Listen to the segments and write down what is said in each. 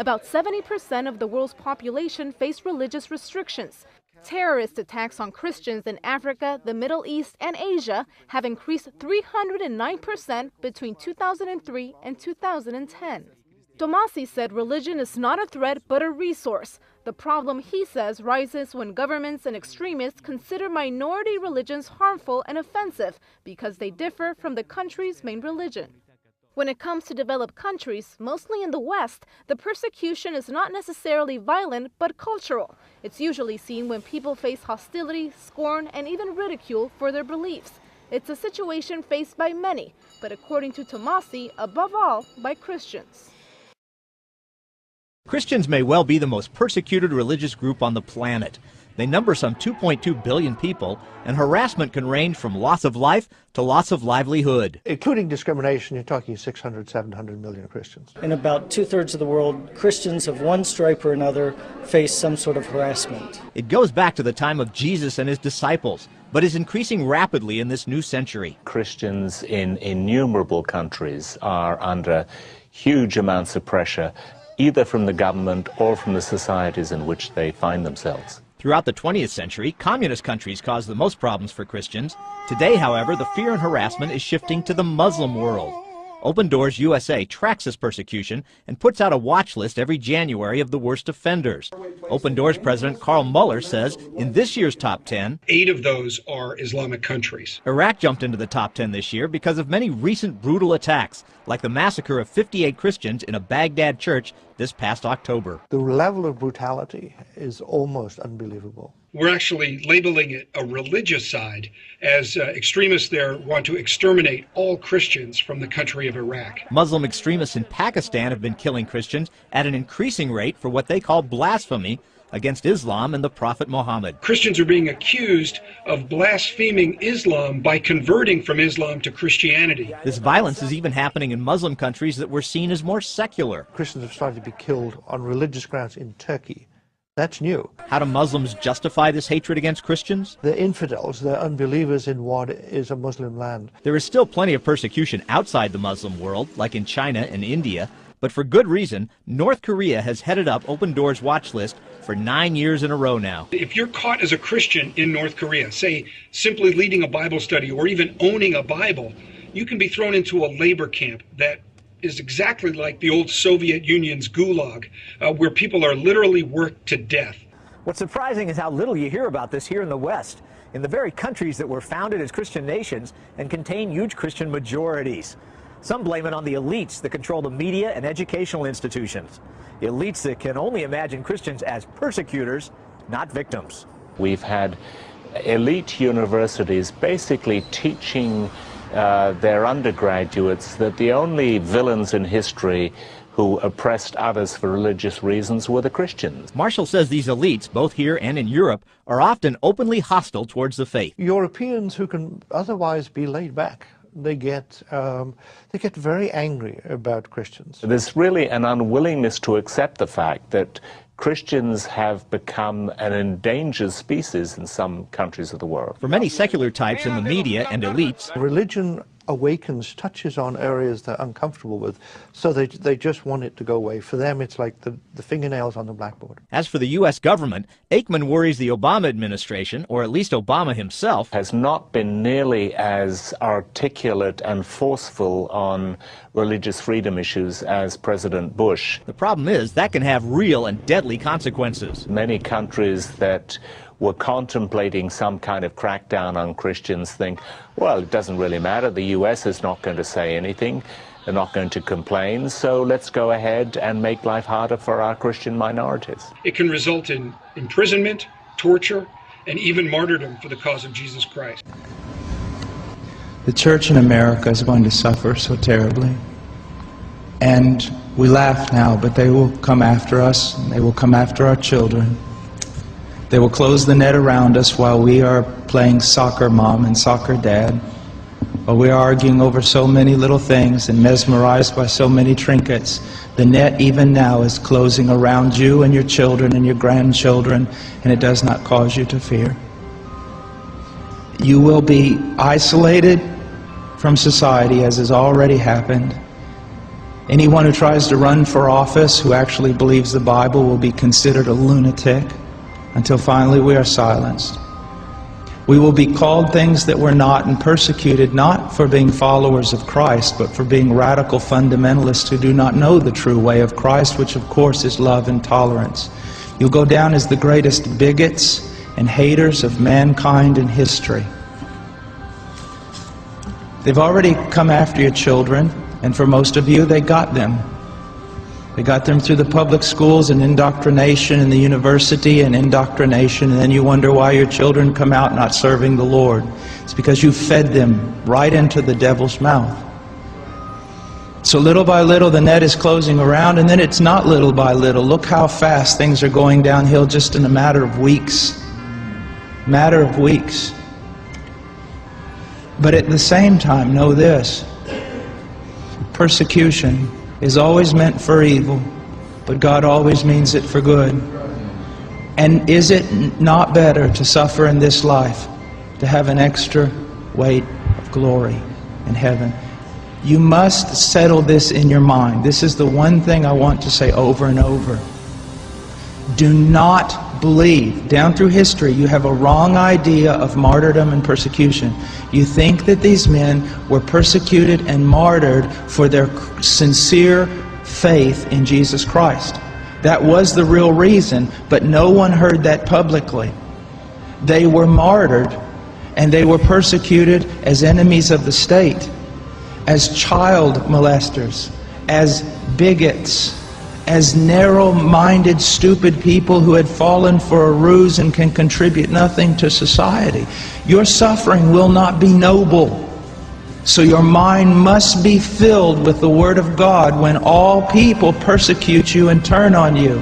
About 70% of the world's population face religious restrictions. Terrorist attacks on Christians in Africa, the Middle East, and Asia have increased 309% between 2003 and 2010. Tomasi said religion is not a threat but a resource. The problem, he says, rises when governments and extremists consider minority religions harmful and offensive because they differ from the country's main religion. When it comes to developed countries, mostly in the West, the persecution is not necessarily violent but cultural. It's usually seen when people face hostility, scorn, and even ridicule for their beliefs. It's a situation faced by many, but according to Tomasi, above all, by Christians. Christians may well be the most persecuted religious group on the planet. They number some 2.2 billion people, and harassment can range from loss of life to loss of livelihood. Including discrimination, you're talking 600, 700 million Christians. In about two-thirds of the world, Christians of one stripe or another face some sort of harassment. It goes back to the time of Jesus and his disciples, but is increasing rapidly in this new century. Christians in innumerable countries are under huge amounts of pressure, either from the government or from the societies in which they find themselves. Throughout the 20th century, communist countries caused the most problems for Christians. Today, however, the fear and harassment is shifting to the Muslim world. Open Doors USA tracks this persecution and puts out a watch list every January of the worst offenders. Open Doors President Carl Muller says in this year's top 10, 8 of those are Islamic countries. Iraq jumped into the top 10 this year because of many recent brutal attacks, like the massacre of 58 Christians in a Baghdad church this past October. The level of brutality is almost unbelievable. We're actually labeling it a religious side, as extremists there want to exterminate all Christians from the country of Iraq. Muslim extremists in Pakistan have been killing Christians at an increasing rate for what they call blasphemy against Islam and the Prophet Muhammad. Christians are being accused of blaspheming Islam by converting from Islam to Christianity. This violence is even happening in Muslim countries that were seen as more secular. Christians have started to be killed on religious grounds in Turkey. That's new. How do Muslims justify this hatred against Christians? They're infidels, they're unbelievers in what is a Muslim land. There is still plenty of persecution outside the Muslim world, like in China and India, but for good reason. North Korea has headed up Open Doors' watch list for 9 years in a row now. If you're caught as a Christian in North Korea, say simply leading a Bible study or even owning a Bible, you can be thrown into a labor camp that is exactly like the old Soviet Union's gulag, where people are literally worked to death. What's surprising is how little you hear about this here in the West, in the very countries that were founded as Christian nations and contain huge Christian majorities. Some blame it on the elites that control the media and educational institutions. Elites that can only imagine Christians as persecutors, not victims. We've had elite universities basically teaching their undergraduates that the only villains in history who oppressed others for religious reasons were the Christians. Marshall says these elites, both here and in Europe, are often openly hostile towards the faith. Europeans who can otherwise be laid back, they get very angry about Christians. There's really an unwillingness to accept the fact that Christians have become an endangered species in some countries of the world. For many secular types in the media and elites, religion awakens, touches on areas they're uncomfortable with, so they just want it to go away. For them, it's like the fingernails on the blackboard. As for the U.S. government, Aikman worries the Obama administration, or at least Obama himself, has not been nearly as articulate and forceful on religious freedom issues as President Bush. The problem is that can have real and deadly consequences. Many countries that were contemplating some kind of crackdown on Christians think, well, it doesn't really matter. The U.S. is not going to say anything. They're not going to complain. So let's go ahead and make life harder for our Christian minorities. It can result in imprisonment, torture, and even martyrdom for the cause of Jesus Christ. The church in America is going to suffer so terribly. And we laugh now, but they will come after us, and they will come after our children. They will close the net around us while we are playing soccer mom and soccer dad, while we are arguing over so many little things and mesmerized by so many trinkets. The net even now is closing around you and your children and your grandchildren, and it does not cause you to fear. You will be isolated from society, as has already happened, Anyone who tries to run for office who actually believes the Bible will be considered a lunatic until finally we are silenced. We will be called things that we're not and persecuted not for being followers of Christ, but for being radical fundamentalists who do not know the true way of Christ, which of course is love and tolerance. You'll go down as the greatest bigots and haters of mankind in history. They've already come after your children, and for most of you, they got them. They got them through the public schools and indoctrination and the university and indoctrination, and then you wonder why your children come out not serving the Lord. It's because you fed them right into the devil's mouth. So little by little the net is closing around, and then it's not little by little. Look how fast things are going downhill just in a matter of weeks. Matter of weeks. But at the same time, know this. Persecution is always meant for evil, but God always means it for good. And is it not better to suffer in this life, to have an extra weight of glory in heaven? You must settle this in your mind. This is the one thing I want to say over and over. Do not believe. Down through history, you have a wrong idea of martyrdom and persecution. You think that these men were persecuted and martyred for their sincere faith in Jesus Christ. That was the real reason, but no one heard that publicly. They were martyred, and they were persecuted as enemies of the state, as child molesters, as bigots, as narrow-minded, stupid people who had fallen for a ruse and can contribute nothing to society. Your suffering will not be noble. So your mind must be filled with the Word of God when all people persecute you and turn on you.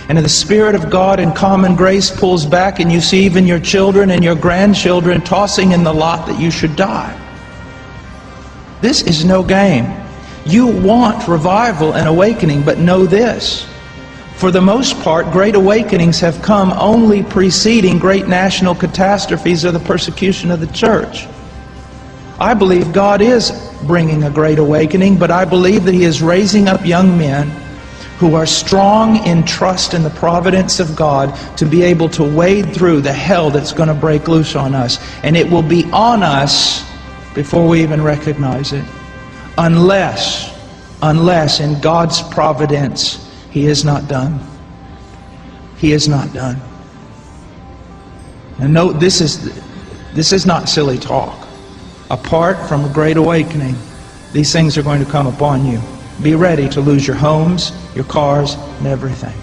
And the Spirit of God in common grace pulls back, and you see even your children and your grandchildren tossing in the lot that you should die. This is no game. You want revival and awakening, but know this. For the most part, great awakenings have come only preceding great national catastrophes or the persecution of the church. I believe God is bringing a great awakening, but I believe that He is raising up young men who are strong in trust in the providence of God to be able to wade through the hell that's going to break loose on us. And it will be on us before we even recognize it. Unless in God's providence, He is not done. He is not done. And note, this is not silly talk. Apart from a great awakening, these things are going to come upon you. Be ready to lose your homes, your cars, and everything.